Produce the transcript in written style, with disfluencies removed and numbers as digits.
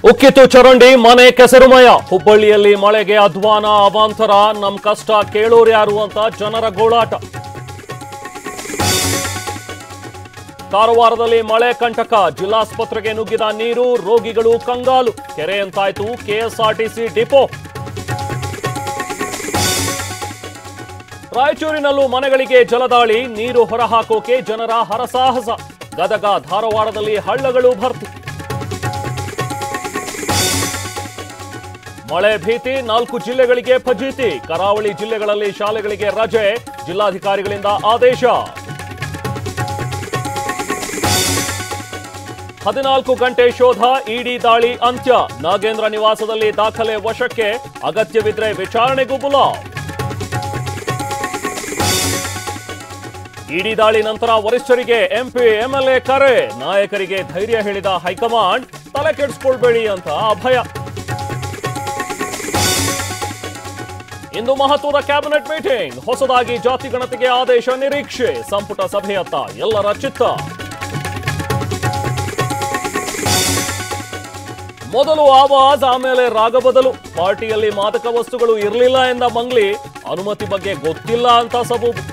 ಉಕ್ಕಿತು ಚರಂಡಿ ಮನೆ ಕೆಸರುಮಯ ಹುಬ್ಬಳ್ಳಿಯಲ್ಲಿ ಮಳೆಗೆ ಅಧ್ವಾನ ಅವಾಂತರ ನಮ್ ಕಷ್ಟ ಕೇಳೋರು ಯಾರು ಅಂತ ಜನರ ಗೋಳಾಟ ಕಾರವಾರದಲ್ಲಿ ಮಳೆ ಕಂಟಕ ಜಿಲ್ಲಾಸ್ಪತ್ರೆಗೆ ನುಗ್ಗಿದ ನೀರು ರೋಗಿಗಳು ಕಂಗಾಲು ಕೆರೆಯಂತಾಯ್ತು ಕೆಎಸ್ಆರ್ಟಿಸಿ ಡಿಪೋ ರಾಯಚೂರಿನಲ್ಲೂ ಮನೆಗಳಿಗೆ ಜಲದಾಳಿ ನೀರು ಹೊರಹಾಕೋಕೆ ಜನರ ಹರಸಾಹಸ ಗದಗ ಧಾರವಾಡದಲ್ಲಿ ಹಳ್ಳಗಳು ಭರ್ತಿ ಮಳೆ ಭೀತಿ 4 ಜಿಲ್ಲೆಗಳಿಗೆ ಫಜೀತಿ ಕರಾವಳಿ ಜಿಲ್ಲೆಗಳಲ್ಲಿ ಶಾಲೆಗಳಿಗೆ ರಜೆ ಜಿಲ್ಲಾಧಿಕಾರಿಗಳಿಂದ ಆದೇಶ 14 ಗಂಟೆ ಶೋಧ ಇಡಿ ದಾಳಿ ಅಂತ್ಯ ನಾಗೇಂದ್ರ ನಿವಾಸದಲ್ಲಿ ದಾಖಲೆ ವಶಕ್ಕೆ ಅಗತ್ಯವಿದ್ರೆ ವಿಚಾರಣೆಗೂ ಬುಲಾವ್ ಇಡಿ ದಾಳಿ ನಂತರ ವರಿಷ್ಠರಿಗೆ ಎಂಪಿ ಎಂಎಲ್ಎ ಕರೆ ನಾಯಕರಿಗೆ ಧೈರ್ಯ ಹೇಳಿದ ಹೈಕಮಾಂಡ್ ತಲೆ ಕೆಡಿಸಿಕೊಳ್ಳಬೇಡಿ ಅಂತ ಅಭಯ ಇಂದು ಮಹತ್ವದ ಕ್ಯಾಬಿನೆಟ್ ಮೀಟಿಂಗ್ ಹೊಸದಾಗಿ ಜಾತಿ ಗಣತಿಗೆ ಆದೇಶ ನಿರೀಕ್ಷೆ ಸಂಪುಟ ಸಭೆಯತ್ತ ಎಲ್ಲರ ಚಿತ್ತ ಮೊದಲು ಆವಾಜ್ ಆಮೇಲೆ ರಾಗ ಬದಲು ಪಾರ್ಟಿಯಲ್ಲಿ ಮಾದಕ ವಸ್ತುಗಳು ಇರಲಿಲ್ಲ ಎಂದ ಮಂಗ್ಲಿ ಅನುಮತಿ ಬಗ್ಗೆ ಗೊತ್ತಿಲ್ಲ ಅಂತ ಸಬೂಬು